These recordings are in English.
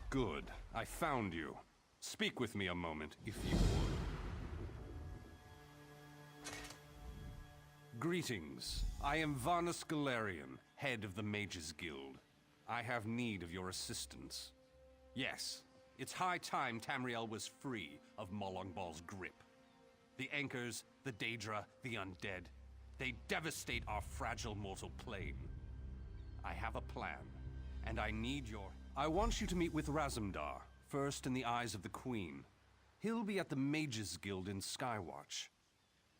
Good. I found you. Speak with me a moment, if you would. Greetings. I am Varnus Galarian, head of the Mages Guild. I have need of your assistance. Yes, it's high time Tamriel was free of Molongbal's grip. The Anchors, the Daedra, the Undead, they devastate our fragile mortal plane. I have a plan, and I need your... I want you to meet with Razumdar, first in the eyes of the Queen. He'll be at the Mages Guild in Skywatch.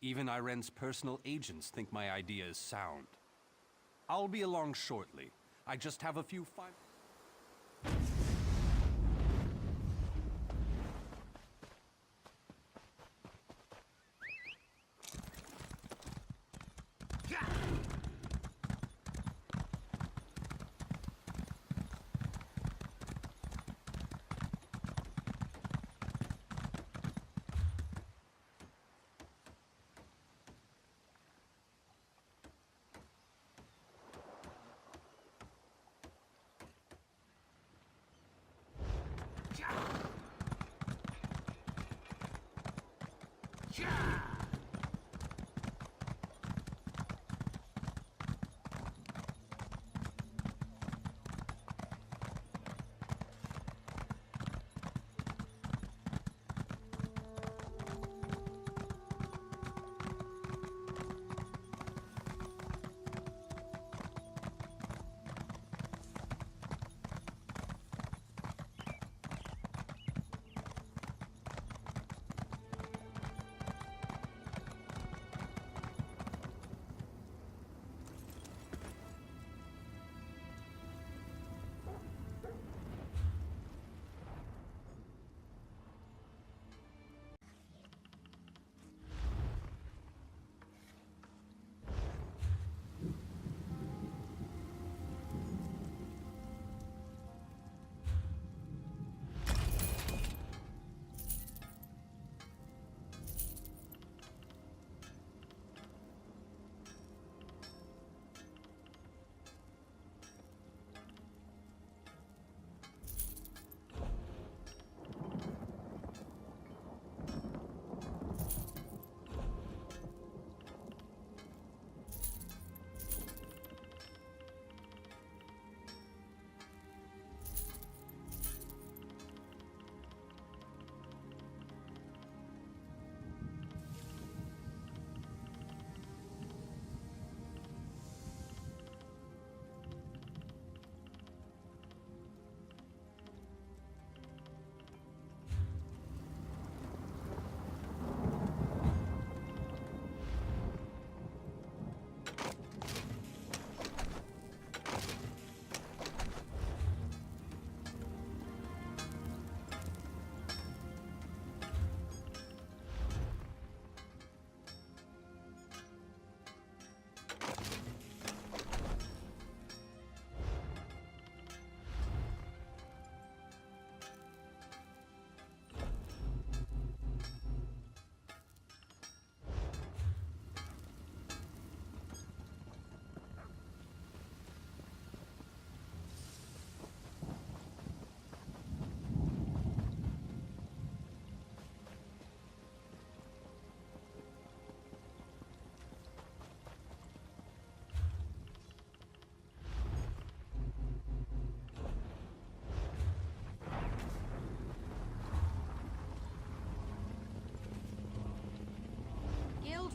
Even Iren's personal agents think my idea is sound. I'll be along shortly. I just have a few final...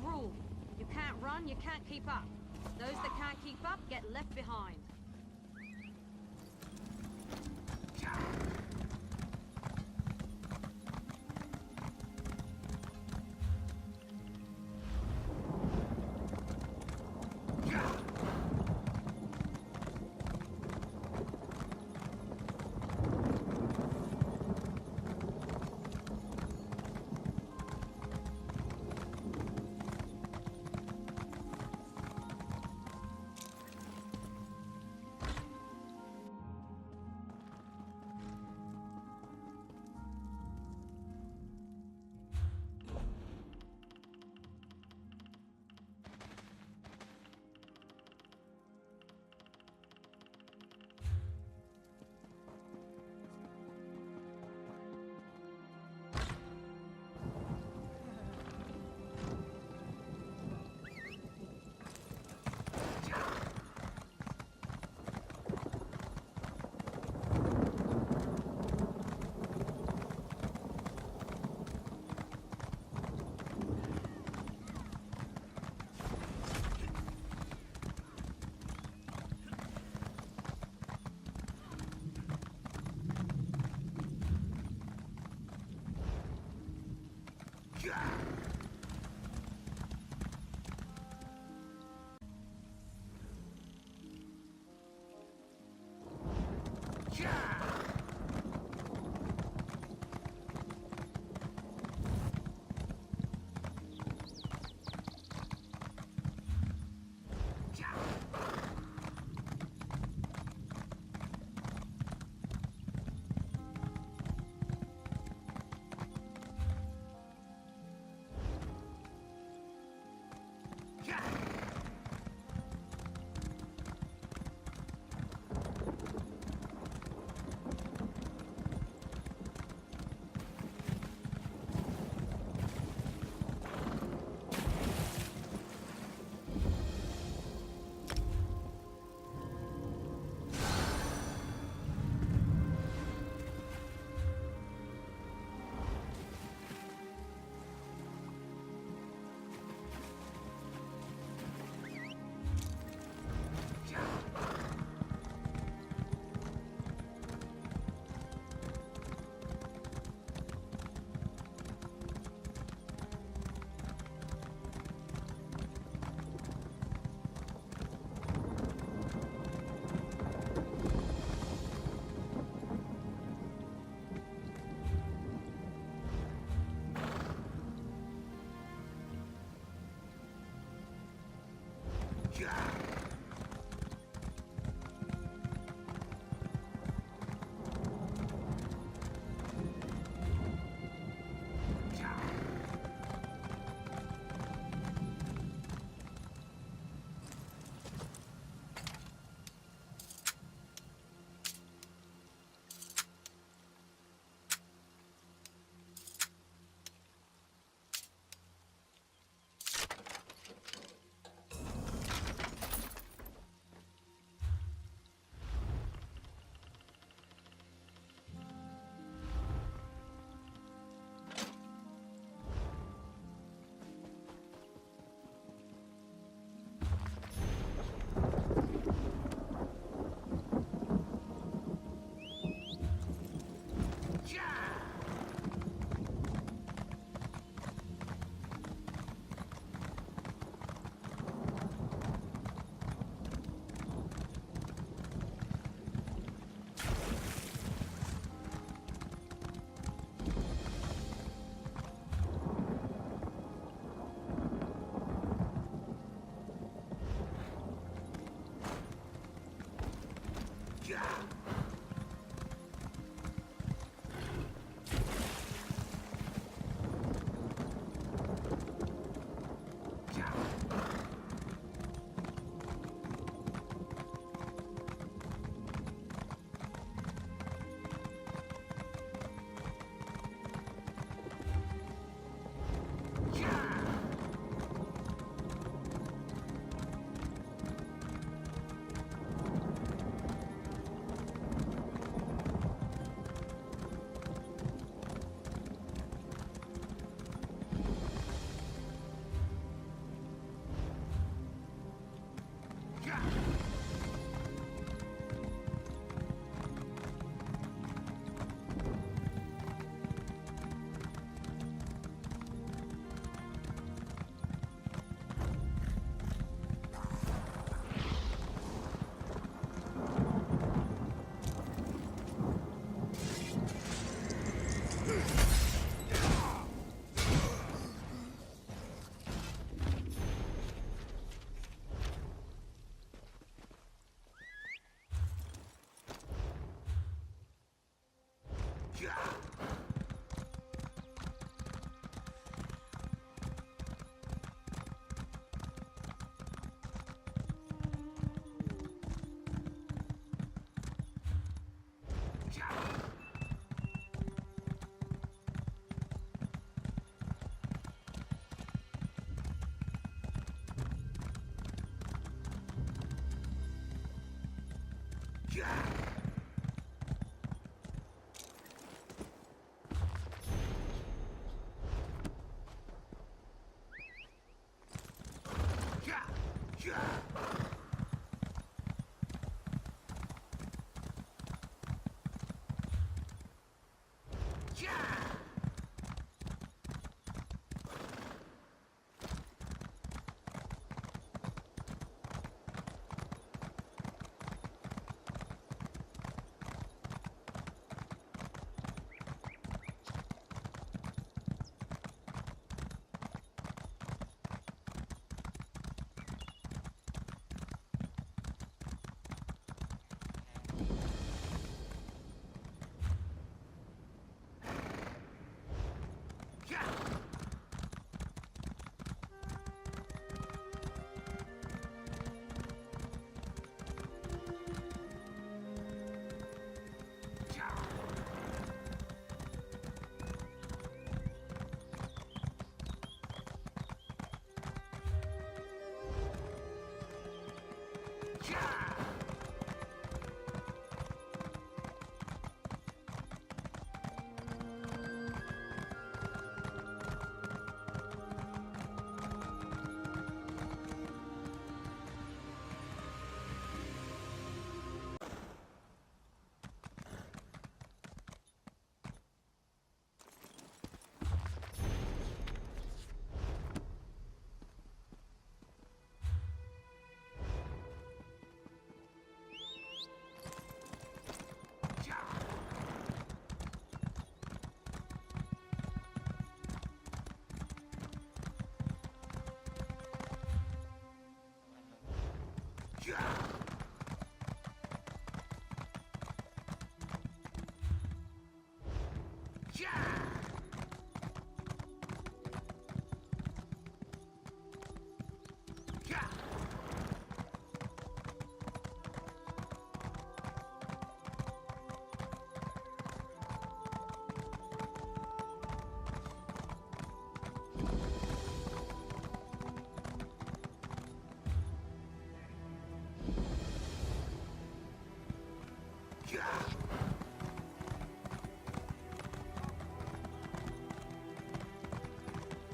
Rule. You can't run, you can't keep up. Those that can't keep up get left behind.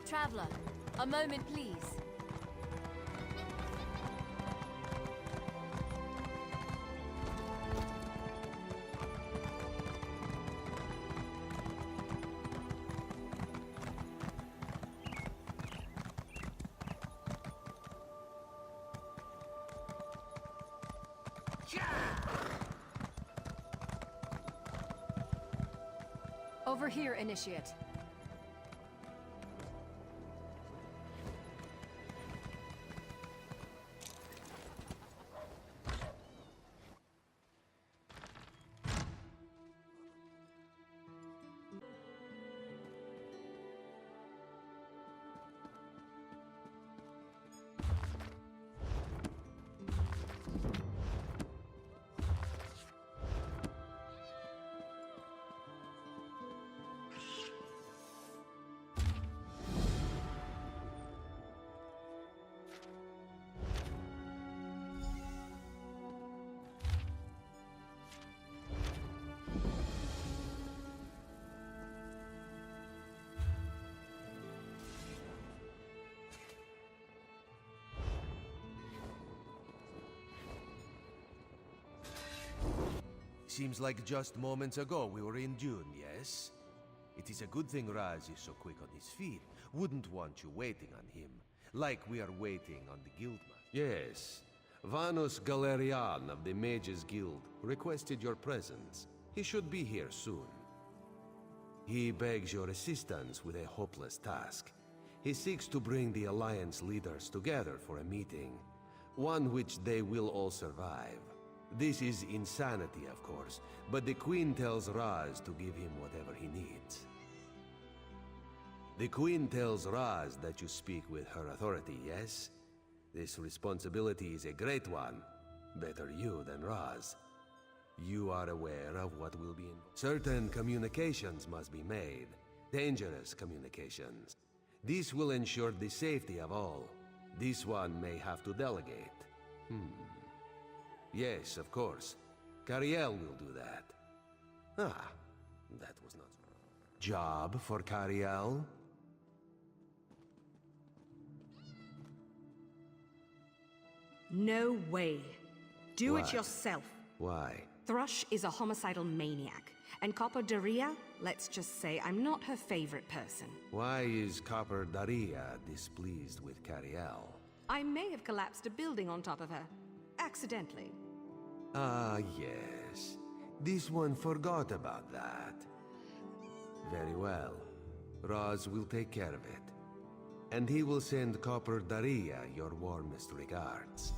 Traveler, a moment, please. Over here, Initiate. Seems like just moments ago we were in June, yes? It is a good thing Raz is so quick on his feet. Wouldn't want you waiting on him. Like we are waiting on the Guildmaster. Yes. Vanus Galerian of the Mages Guild requested your presence. He should be here soon. He begs your assistance with a hopeless task. He seeks to bring the Alliance leaders together for a meeting. One which they will all survive. This is insanity, of course, but the Queen tells Raz to give him whatever he needs. The Queen tells Raz that you speak with her authority, yes? This responsibility is a great one. Better you than Raz. You are aware of what will be involved. Certain communications must be made. Dangerous communications. This will ensure the safety of all. This one may have to delegate. Yes, of course. Cariel will do that. Ah, that was not... Job for Cariel? No way. Do What? it yourself. Why? Thrush is a homicidal maniac, and Copper Daria, let's just say I'm not her favorite person. Why is Copper Daria displeased with Cariel? I may have collapsed a building on top of her. Accidentally. Ah, yes. This one forgot about that. Very well. Raz will take care of it. And he will send Copper Daria your warmest regards.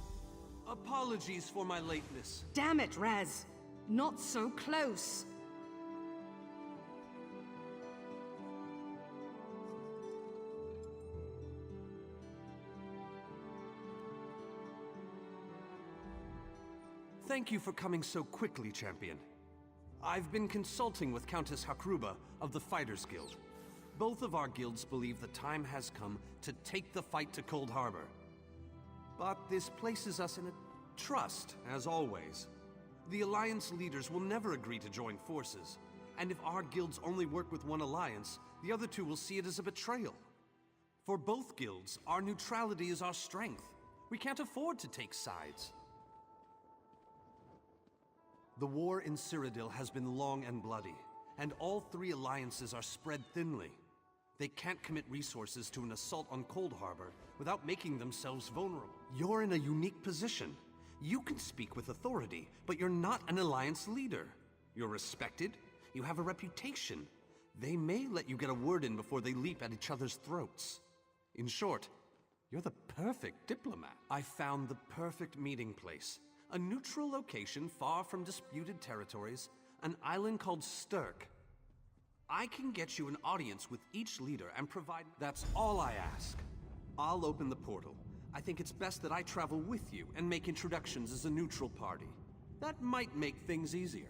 Apologies for my lateness. Damn it, Raz. Not so close. Thank you for coming so quickly, Champion. I've been consulting with Countess Hakruba of the Fighters Guild. Both of our guilds believe the time has come to take the fight to Cold Harbor. But this places us in a Trust, as always. The Alliance leaders will never agree to join forces. And if our guilds only work with one alliance, the other two will see it as a betrayal. For both guilds, our neutrality is our strength. We can't afford to take sides. The war in Cyrodiil has been long and bloody, and all three alliances are spread thinly. They can't commit resources to an assault on Cold Harbor without making themselves vulnerable. You're in a unique position. You can speak with authority, but you're not an alliance leader. You're respected. You have a reputation. They may let you get a word in before they leap at each other's throats. In short, you're the perfect diplomat. I found the perfect meeting place. A neutral location far from disputed territories, an island called Stirk. I can get you an audience with each leader and provide... That's all I ask. I'll open the portal. I think it's best that I travel with you and make introductions as a neutral party. That might make things easier.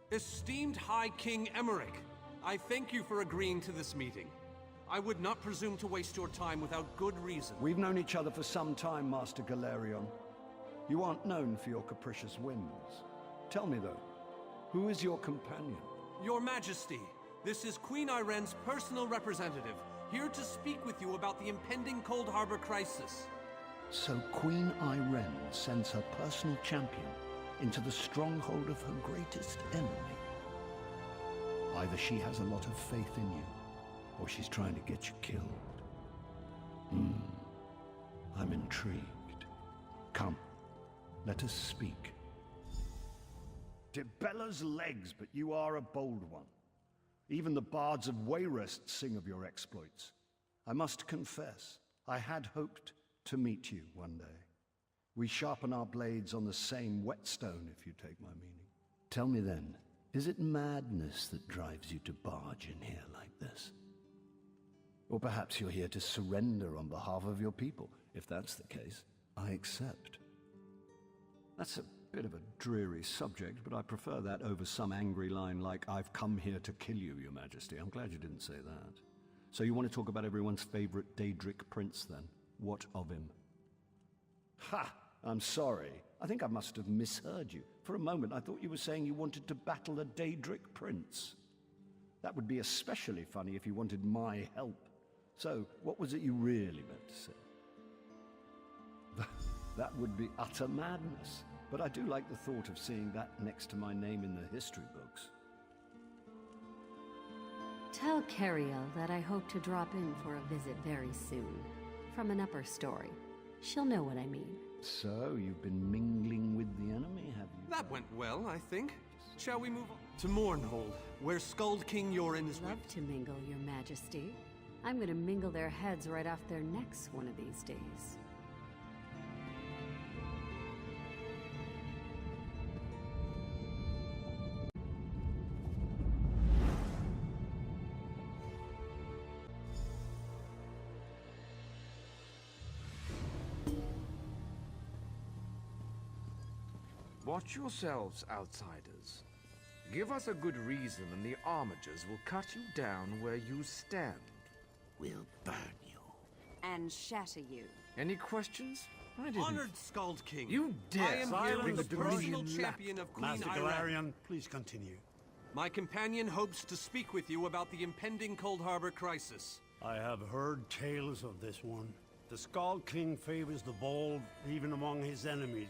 Esteemed High King Emmerich, I thank you for agreeing to this meeting. I would not presume to waste your time without good reason. We've known each other for some time, Master Galerion. You aren't known for your capricious whims. Tell me, though, who is your companion? Your Majesty, this is Queen Iren's personal representative, here to speak with you about the impending Cold Harbor crisis. So Queen Iren sends her personal champion into the stronghold of her greatest enemy. Either she has a lot of faith in you, or she's trying to get you killed. I'm intrigued. Come, let us speak. Dibella's legs, but you are a bold one. Even the bards of Wayrest sing of your exploits. I must confess, I had hoped to meet you one day. We sharpen our blades on the same whetstone, if you take my meaning. Tell me then, is it madness that drives you to barge in here like this? Or perhaps you're here to surrender on behalf of your people. If that's the case, I accept. That's a bit of a dreary subject, but I prefer that over some angry line like, "I've come here to kill you, Your Majesty." I'm glad you didn't say that. So you want to talk about everyone's favorite Daedric prince, then? What of him? Ha! I'm sorry. I think I must have misheard you. For a moment, I thought you were saying you wanted to battle a Daedric prince. That would be especially funny if you wanted my help. So, what was it you really meant to say? That would be utter madness. But I do like the thought of seeing that next to my name in the history books. Tell Cariel that I hope to drop in for a visit very soon. From an upper story. She'll know what I mean. So, you've been mingling with the enemy, have you? That went well, I think. Shall we move on? To Mournhold, where Skald King Yorin is Love to mingle, Your Majesty. I'm gonna mingle their heads right off their necks one of these days. Watch yourselves, outsiders. Give us a good reason and the Armigers will cut you down where you stand. We'll burn you. And shatter you. Any questions? I didn't... Honored Skald King. You dare! I am here Bring with the the personal Dominion champion of Queen Master Iren. Galerion, please continue. My companion hopes to speak with you about the impending Cold Harbor crisis. I have heard tales of this one. The Skald King favors the bold, even among his enemies.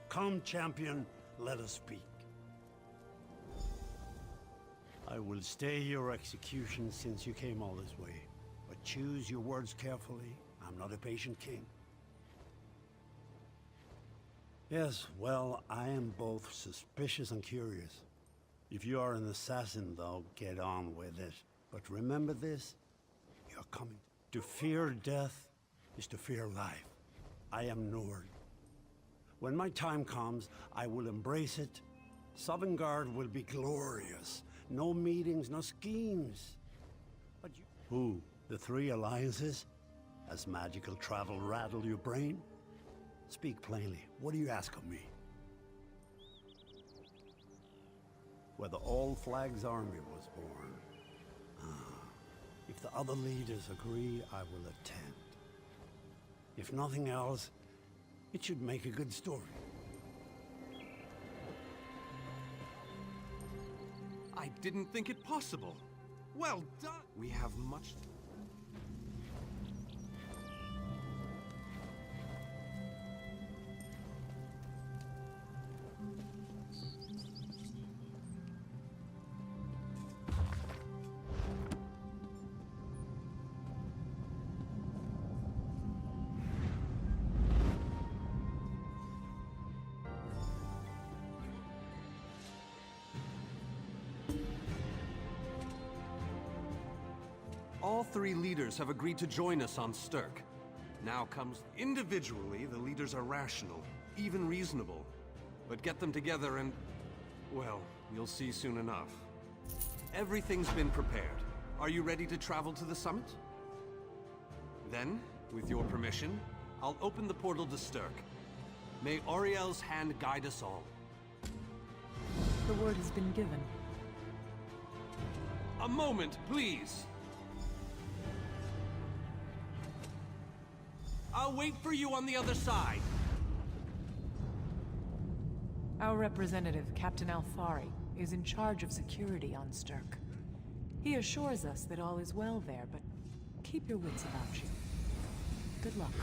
Come, champion, let us speak. I will stay your execution since you came all this way. But choose your words carefully. I'm not a patient king. Yes, well, I am both suspicious and curious. If you are an assassin, though, get on with it. But remember this, you're coming. To fear death is to fear life. I am Nord. When my time comes, I will embrace it. Sovngarde will be glorious. No meetings, no schemes. But you... Who? The three alliances? Has magical travel rattled your brain? Speak plainly. What do you ask of me? Where the All Flags Army was born. If the other leaders agree, I will attend. If nothing else, it should make a good story. I didn't think it possible. Well done. We have much... All three leaders have agreed to join us on Sturk. Now comes... Individually, the leaders are rational, even reasonable. But get them together and... well, you'll see soon enough. Everything's been prepared. Are you ready to travel to the summit? Then, with your permission, I'll open the portal to Sturk. May Auriel's hand guide us all. The word has been given. A moment, please! I'll wait for you on the other side. Our representative, Captain Alfari, is in charge of security on Sturk. He assures us that all is well there, but keep your wits about you. Good luck.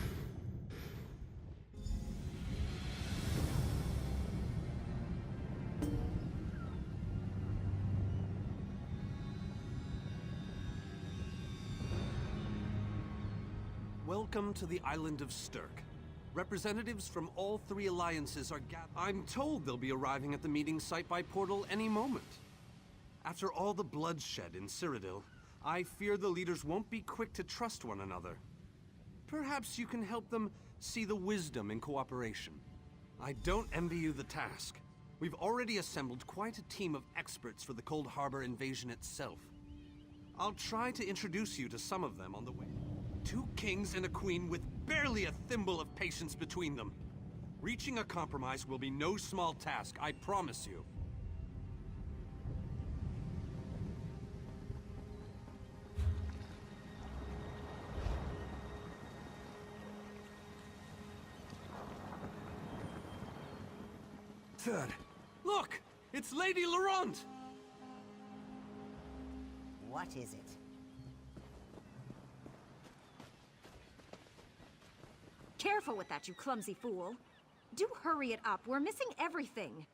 Welcome to the island of Sturk. Representatives from all three alliances are gathered. I'm told they'll be arriving at the meeting site by portal any moment. After all the bloodshed in Cyrodiil, I fear the leaders won't be quick to trust one another. Perhaps you can help them see the wisdom in cooperation. I don't envy you the task. We've already assembled quite a team of experts for the Cold Harbor invasion itself. I'll try to introduce you to some of them on the way. 2 kings and a queen with barely a thimble of patience between them. Reaching a compromise will be no small task, I promise you. Third, look! It's Lady Laurent! What is it? Careful with that, you clumsy fool. Do hurry it up. We're missing everything.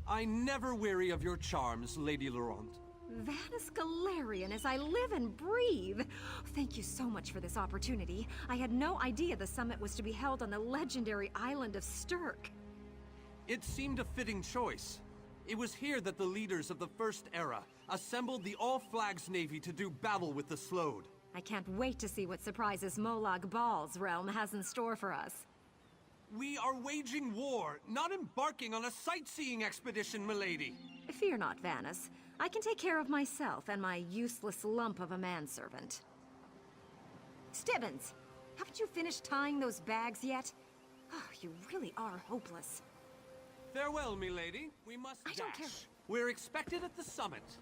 I never weary of your charms, Lady Laurent. Vanus Galarian as I live and breathe. Thank you so much for this opportunity. I had no idea the summit was to be held on the legendary island of Sturk. It seemed a fitting choice. It was here that the leaders of the First Era assembled the All-Flags Navy to do battle with the Slode. I can't wait to see what surprises Molag Bal's realm has in store for us. We are waging war, not embarking on a sightseeing expedition, milady. Fear not, Vanus. I can take care of myself and my useless lump of a manservant. Stibbins, haven't you finished tying those bags yet? Oh, you really are hopeless. Farewell, milady. We must dash. I don't care. We're expected at the summit.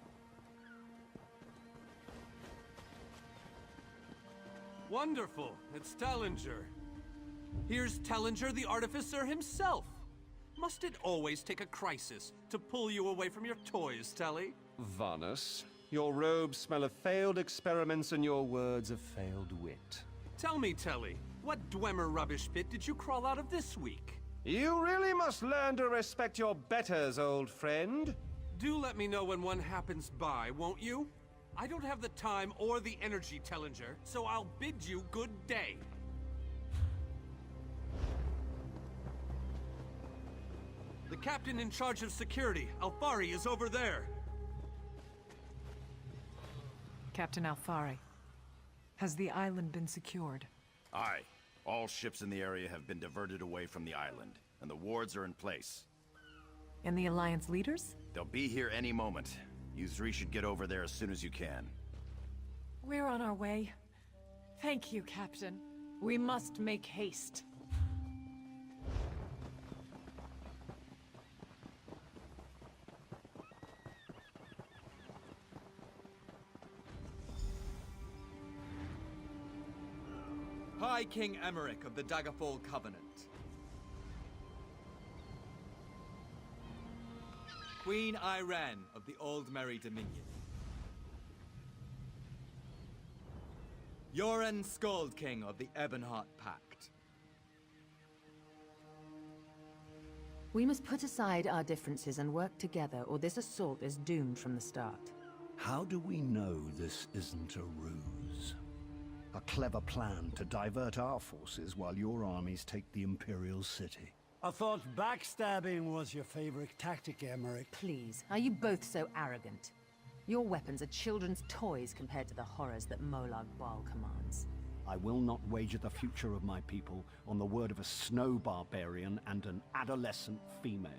Wonderful. It's Tellinger. Here's Tellinger the Artificer himself. Must it always take a crisis to pull you away from your toys, Telly? Vanus, your robes smell of failed experiments and your words of failed wit. Tell me, Telly, what Dwemer rubbish pit did you crawl out of this week? You really must learn to respect your betters, old friend. Do let me know when one happens by, won't you? I don't have the time or the energy, Tellinger, so I'll bid you good day. The captain in charge of security, Alfari, is over there. Captain Alfari, has the island been secured? Aye. All ships in the area have been diverted away from the island, and the wards are in place. And the Alliance leaders? They'll be here any moment. You three should get over there as soon as you can. We're on our way. Thank you, Captain. We must make haste. High King Emmerich of the Daggerfall Covenant. Queen Irene of the Old Merry Dominion. Yoren Skald King of the Ebonheart Pact. We must put aside our differences and work together, or this assault is doomed from the start. How do we know this isn't a ruse? A clever plan to divert our forces while your armies take the Imperial City. I thought backstabbing was your favorite tactic, Emmerich. Please, are you both so arrogant? Your weapons are children's toys compared to the horrors that Molag Bal commands. I will not wager the future of my people on the word of a snow barbarian and an adolescent female.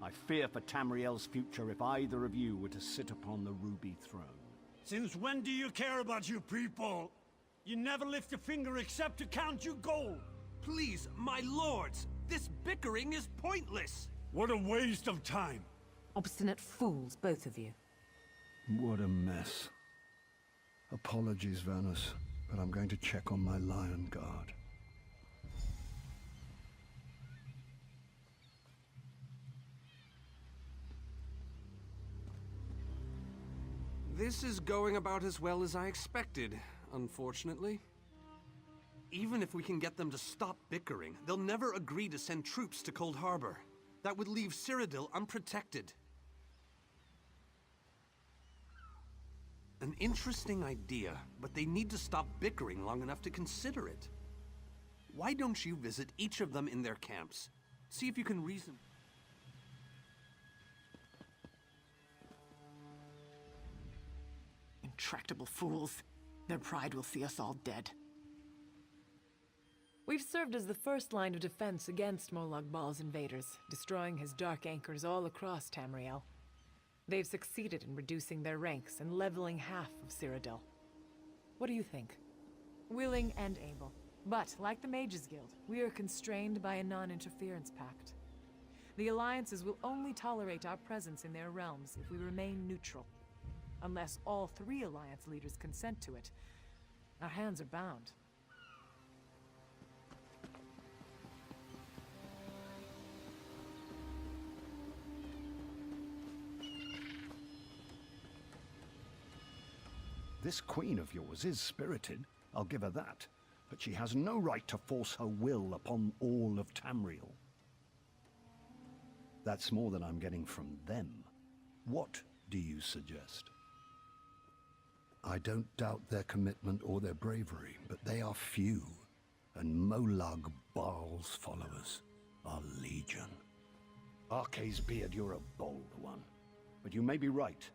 I fear for Tamriel's future if either of you were to sit upon the Ruby Throne. Since when do you care about your people? You never lift a finger except to count your gold. Please, my lords, this bickering is pointless. What a waste of time. Obstinate fools, both of you. What a mess. Apologies, Vernus, but I'm going to check on my Lion Guard. This is going about as well as I expected, unfortunately. Even if we can get them to stop bickering, they'll never agree to send troops to Cold Harbor. That would leave Cyrodiil unprotected. An interesting idea, but they need to stop bickering long enough to consider it. Why don't you visit each of them in their camps? See if you can reason... Intractable fools. Their pride will see us all dead. We've served as the first line of defense against Molag Bal's invaders, destroying his dark anchors all across Tamriel. They've succeeded in reducing their ranks and leveling half of Cyrodiil. What do you think? Willing and able. But, like the Mages Guild, we are constrained by a non-interference pact. The alliances will only tolerate our presence in their realms if we remain neutral. Unless all three alliance leaders consent to it, our hands are bound. This queen of yours is spirited, I'll give her that. But she has no right to force her will upon all of Tamriel. That's more than I'm getting from them. What do you suggest? I don't doubt their commitment or their bravery, but they are few, and Molag Bal's followers are legion. Arce's beard, you're a bold one, but you may be right.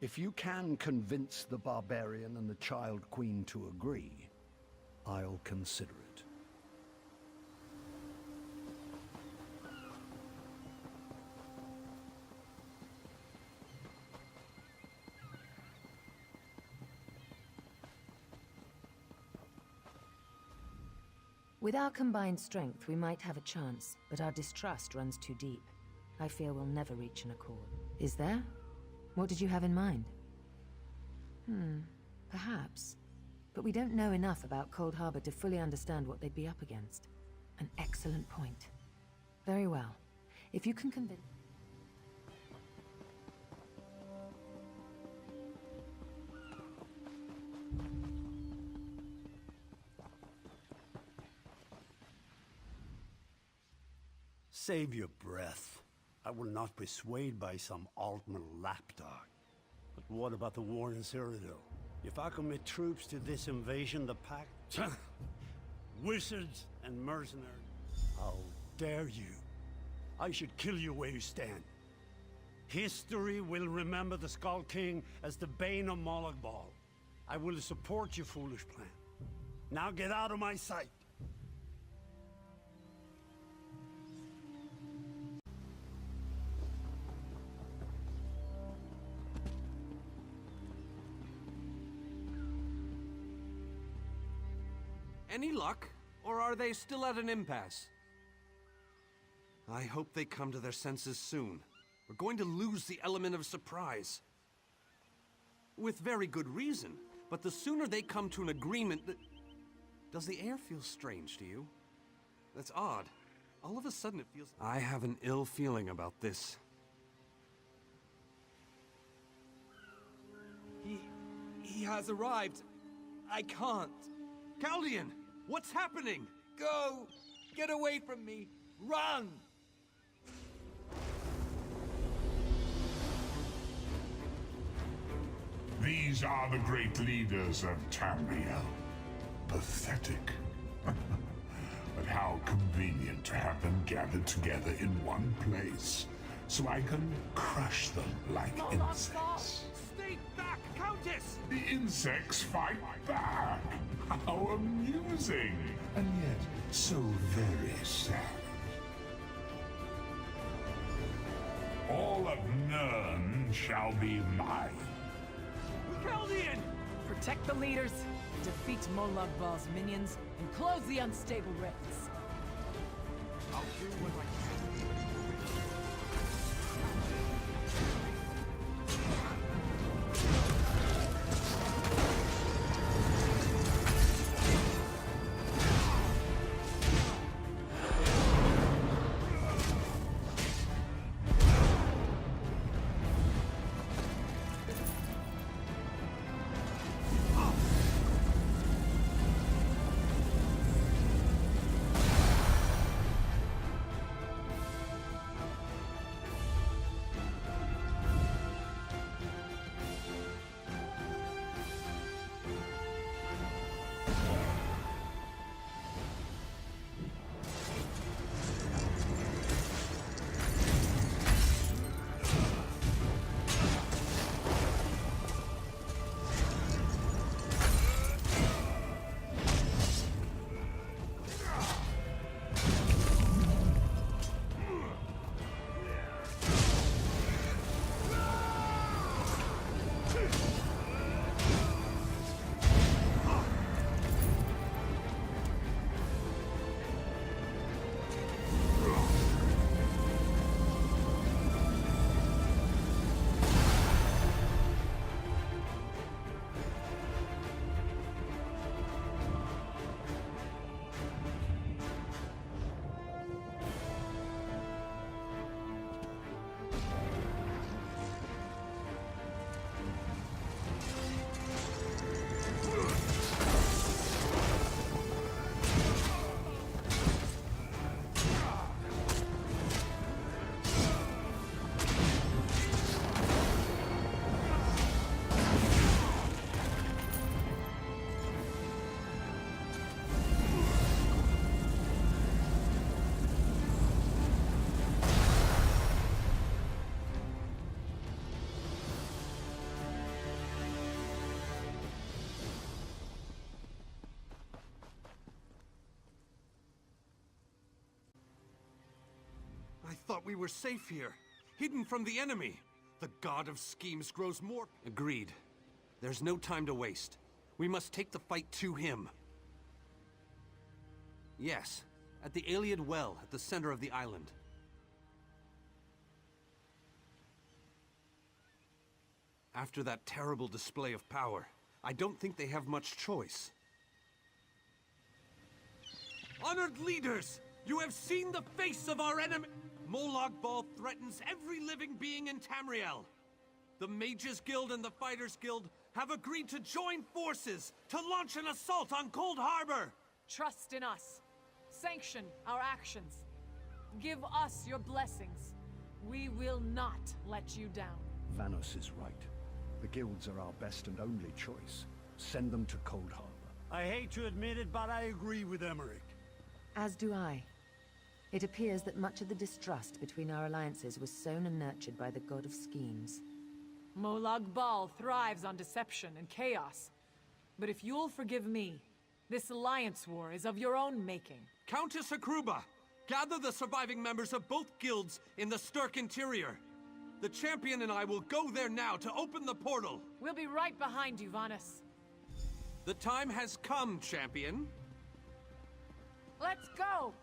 If you can convince the barbarian and the Child Queen to agree, I'll consider it. With our combined strength, we might have a chance, but our distrust runs too deep. I fear we'll never reach an accord. Is there? What did you have in mind? Perhaps. But we don't know enough about Cold Harbor to fully understand what they'd be up against. An excellent point. Very well. If you can convince... Save your breath. I will not be swayed by some Altman lapdog. But what about the war in Cyrodiil? If I commit troops to this invasion, the Pact... wizards and mercenaries... How dare you? I should kill you where you stand. History will remember the Skull King as the bane of Molag Bal. I will support your foolish plan. Now get out of my sight! Any luck? Or are they still at an impasse? I hope they come to their senses soon. We're going to lose the element of surprise. With very good reason. But the sooner they come to an agreement that... Does the air feel strange to you? That's odd. All of a sudden it feels... I have an ill feeling about this. He has arrived. I can't. Caldian! What's happening? Go! Get away from me! Run! These are the great leaders of Tamriel. Pathetic. But how convenient to have them gathered together in one place, so I can crush them like insects. Stay back, Countess! The insects fight back! How amusing! And yet, so very sad. All of Nirn shall be mine. Caldian! Protect the leaders, defeat Molag Bal's minions, and close the unstable rifts. I'll do what I can. I thought we were safe here, hidden from the enemy. The god of schemes grows more... Agreed. There's no time to waste. We must take the fight to him. Yes, at the Iliad Well, at the center of the island. After that terrible display of power, I don't think they have much choice. Honored leaders! You have seen the face of our enemy! Molag Bal threatens every living being in Tamriel. The Mages Guild and the Fighters Guild have agreed to join forces to launch an assault on Cold Harbor! Trust in us. Sanction our actions. Give us your blessings. We will not let you down. Vanos is right. The guilds are our best and only choice. Send them to Cold Harbor. I hate to admit it, but I agree with Emmerich. As do I. It appears that much of the distrust between our alliances was sown and nurtured by the god of schemes. Molag Bal thrives on deception and chaos. But if you'll forgive me, this alliance war is of your own making. Countess Akruba, gather the surviving members of both guilds in the Sturk interior. The champion and I will go there now to open the portal. We'll be right behind you, Vanis. The time has come, champion. Let's go!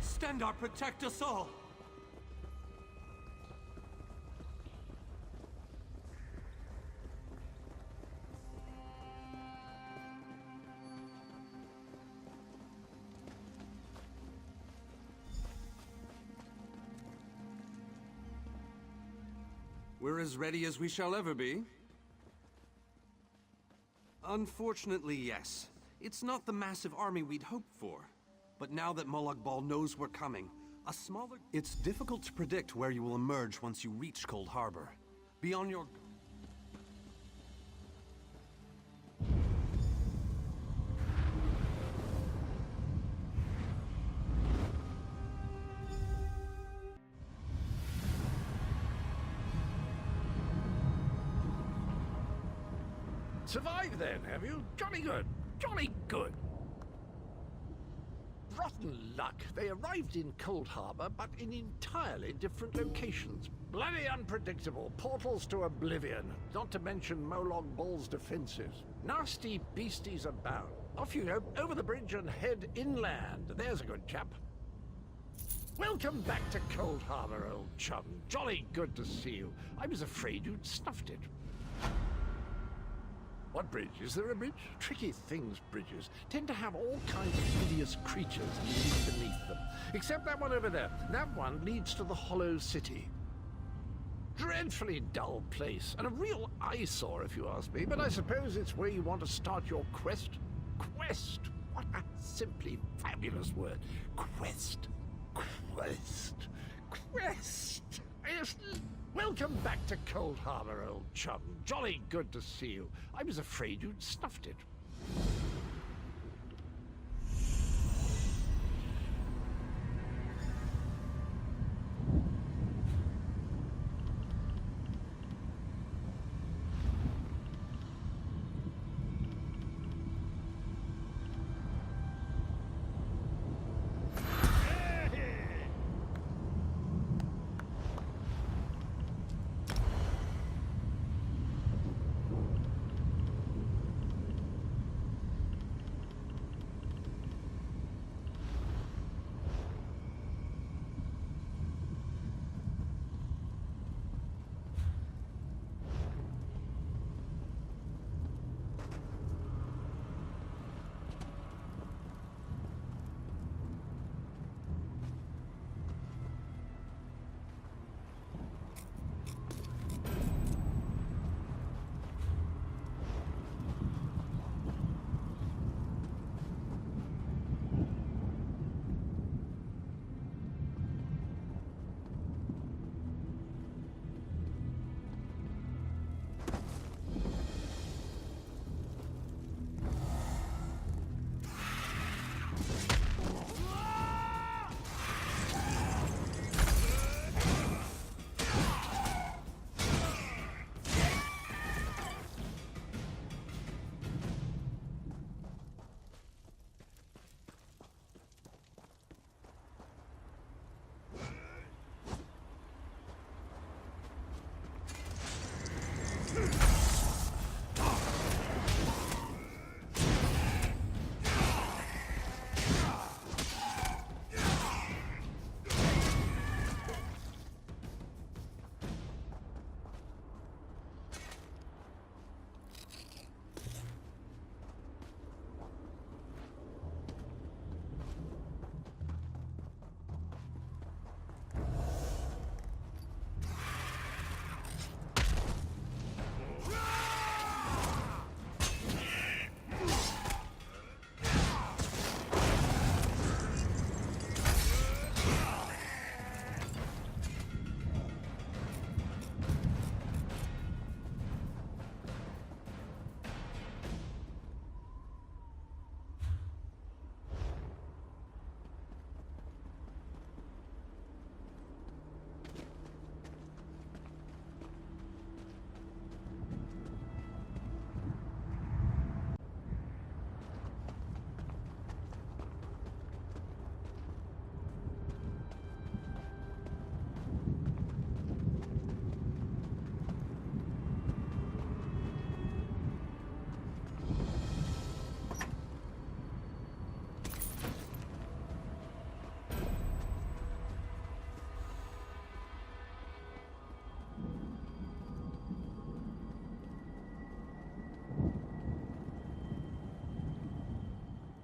Stendarr, protect us all! We're as ready as we shall ever be. Unfortunately, yes. It's not the massive army we'd hoped for. But now that Molag Bal knows we're coming, a smaller... It's difficult to predict where you will emerge once you reach Cold Harbor. Be on your... Survived then, have you? Jolly good. Jolly good. Rotten luck. They arrived in Cold Harbor, but in entirely different locations. Bloody unpredictable. Portals to oblivion. Not to mention Molag Bal's defenses. Nasty beasties abound. Off you go, over the bridge and head inland. There's a good chap. Welcome back to Cold Harbor, old chum. Jolly good to see you. I was afraid you'd snuffed it. What bridge? Is there a bridge? Tricky things, bridges. Tend to have all kinds of hideous creatures living beneath them. Except that one over there. That one leads to the Hollow City. Dreadfully dull place, and a real eyesore if you ask me, but I suppose it's where you want to start your quest. Quest! What a simply fabulous word. Quest. Quest. Quest. Yes. Welcome back to Cold Harbor, old chum. Jolly good to see you. I was afraid you'd snuffed it.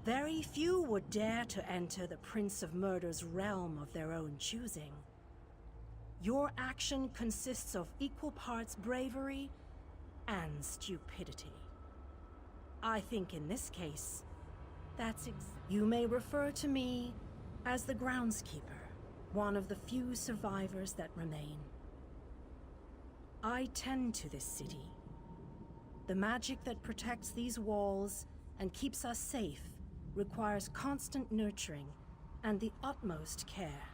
Very few would dare to enter the Prince of Murder's realm of their own choosing. Your action consists of equal parts bravery and stupidity. I think in this case, you may refer to me as the groundskeeper, one of the few survivors that remain. I tend to this city. The magic that protects these walls and keeps us safe requires constant nurturing and the utmost care.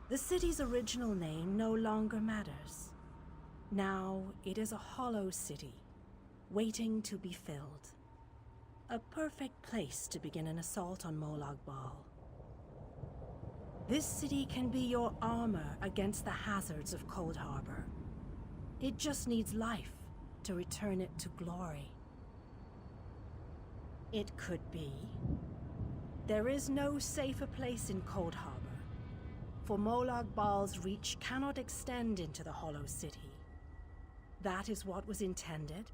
The city's original name no longer matters. Now it is a hollow city, waiting to be filled. A perfect place to begin an assault on Molag Bal. This city can be your armor against the hazards of Cold Harbor. It just needs life to return it to glory. It could be. There is no safer place in Cold Harbor, for Molag Bal's reach cannot extend into the Hollow City. That is what was intended,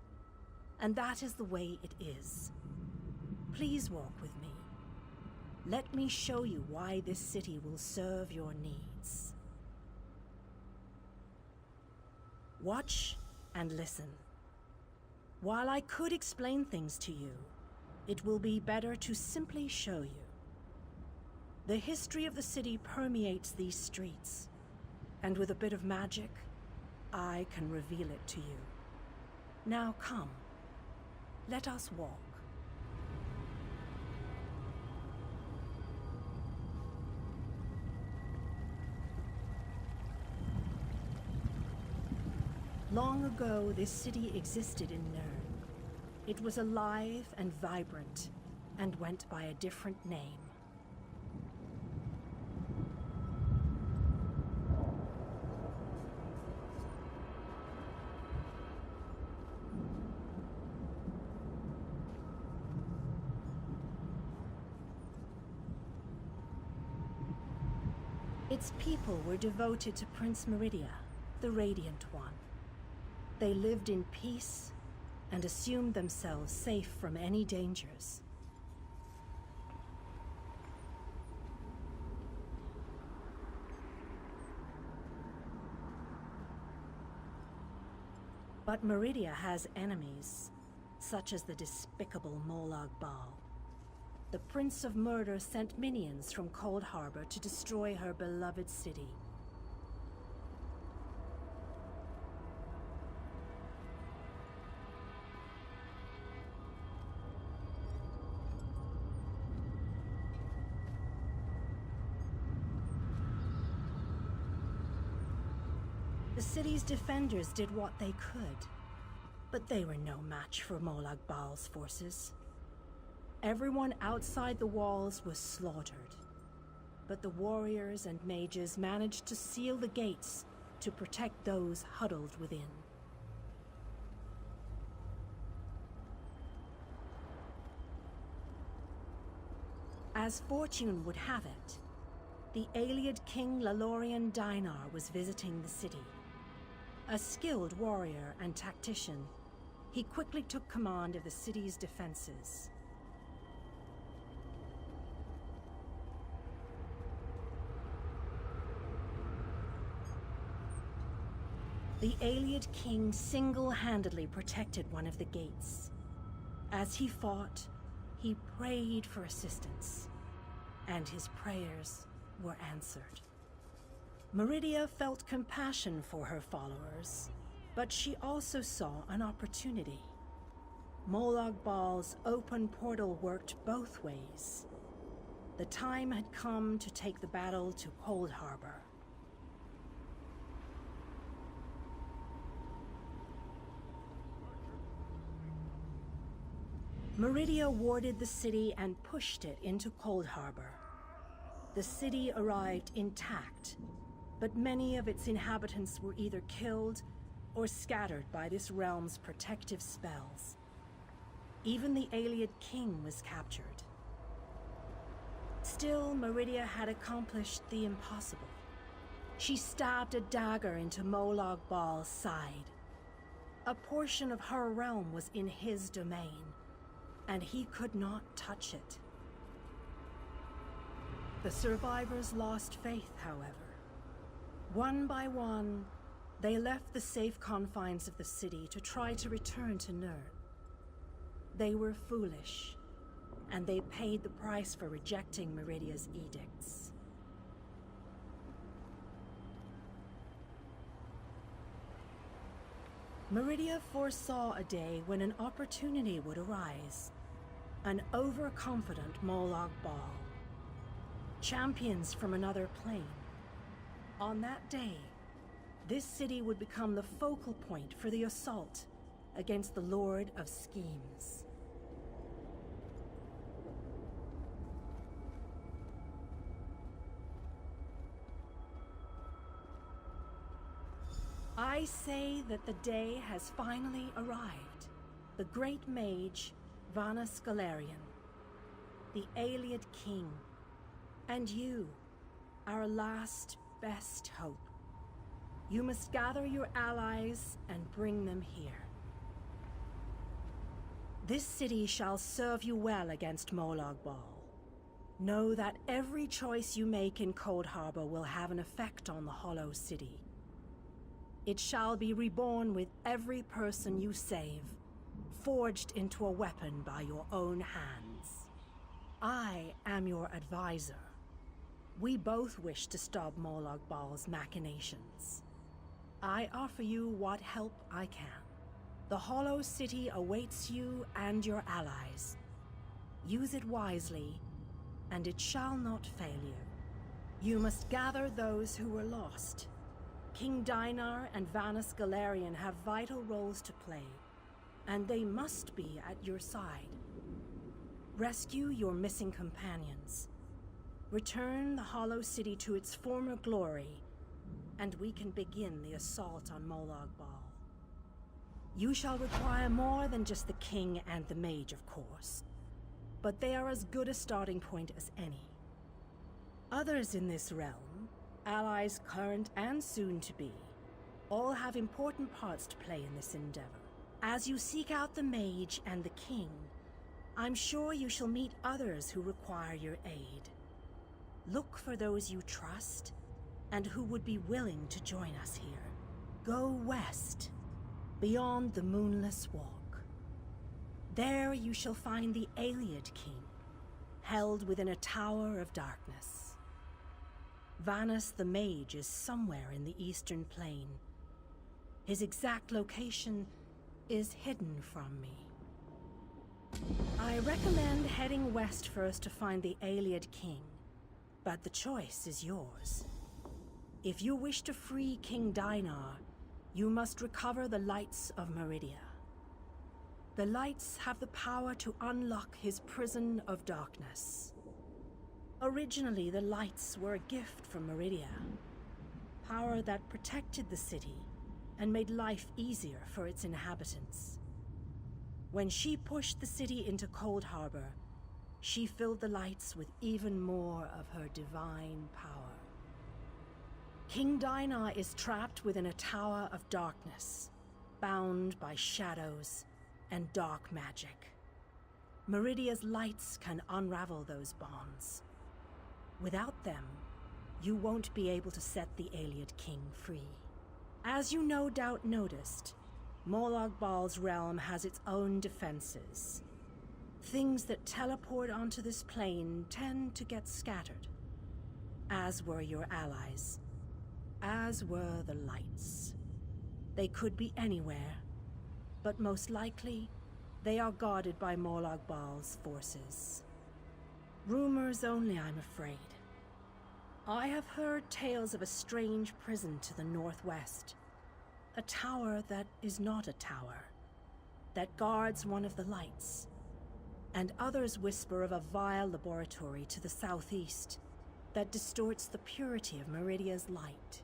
and that is the way it is. Please walk with me. Let me show you why this city will serve your needs. Watch and listen. While I could explain things to you, it will be better to simply show you. The history of the city permeates these streets, and with a bit of magic, I can reveal it to you. Now come, let us walk. Long ago, this city existed in Nirn. It was alive and vibrant, and went by a different name. Its people were devoted to Prince Meridia, the Radiant One. They lived in peace and assumed themselves safe from any dangers. But Meridia has enemies, such as the despicable Molag Bal. The Prince of Murder sent minions from Cold Harbor to destroy her beloved city. The city's defenders did what they could, but they were no match for Molag Bal's forces. Everyone outside the walls was slaughtered, but the warriors and mages managed to seal the gates to protect those huddled within. As fortune would have it, the Ayleid king Lalorian Dinar was visiting the city. A skilled warrior and tactician, he quickly took command of the city's defenses. The Ayleid king single-handedly protected one of the gates. As he fought, he prayed for assistance, and his prayers were answered. Meridia felt compassion for her followers, but she also saw an opportunity. Molag Bal's open portal worked both ways. The time had come to take the battle to Cold Harbor. Meridia warded the city and pushed it into Cold Harbor. The city arrived intact, but many of its inhabitants were either killed or scattered by this realm's protective spells. Even the Ayleid king was captured. Still, Meridia had accomplished the impossible. She stabbed a dagger into Molag Bal's side. A portion of her realm was in his domain, and he could not touch it. The survivors lost faith, however. One by one, they left the safe confines of the city to try to return to Nirn. They were foolish, and they paid the price for rejecting Meridia's edicts. Meridia foresaw a day when an opportunity would arise. An overconfident Molag Bal. Champions from another plane. On that day, this city would become the focal point for the assault against the Lord of Schemes. I say that the day has finally arrived. The great mage, Vana Scalarian, the Ayleid King, and you, our last best hope. You must gather your allies and bring them here. This city shall serve you well against Molag Bal. Know that every choice you make in Cold Harbor will have an effect on the Hollow City. It shall be reborn with every person you save, forged into a weapon by your own hands. I am your advisor. We both wish to stop Molag Bal's machinations. I offer you what help I can. The Hollow City awaits you and your allies. Use it wisely, and it shall not fail you. You must gather those who were lost. King Dinar and Vana Scalarian have vital roles to play, and they must be at your side. Rescue your missing companions. Return the Hollow City to its former glory, and we can begin the assault on Molag Bal. You shall require more than just the king and the mage, of course, but they are as good a starting point as any. Others in this realm, allies current and soon to be, all have important parts to play in this endeavor. As you seek out the mage and the king, I'm sure you shall meet others who require your aid. Look for those you trust and who would be willing to join us here. Go west, beyond the Moonless Walk. There you shall find the Ayleid King, held within a tower of darkness. Vanus the Mage is somewhere in the Eastern Plain. His exact location is hidden from me. I recommend heading west first to find the Ayleid King, but the choice is yours. If you wish to free King Dinar, you must recover the lights of Meridia. The lights have the power to unlock his prison of darkness. Originally, the lights were a gift from Meridia, power that protected the city and made life easier for its inhabitants. When she pushed the city into Cold Harbor, she filled the lights with even more of her divine power. King Dinar is trapped within a tower of darkness, bound by shadows and dark magic. Meridia's lights can unravel those bonds. Without them, you won't be able to set the Ayleid King free. As you no doubt noticed, Molag Bal's realm has its own defenses. Things that teleport onto this plane tend to get scattered, as were your allies, as were the lights. They could be anywhere, but most likely, they are guarded by Molag Bal's forces. Rumors only, I'm afraid. I have heard tales of a strange prison to the northwest. A tower that is not a tower, that guards one of the lights. And others whisper of a vile laboratory to the southeast that distorts the purity of Meridia's light.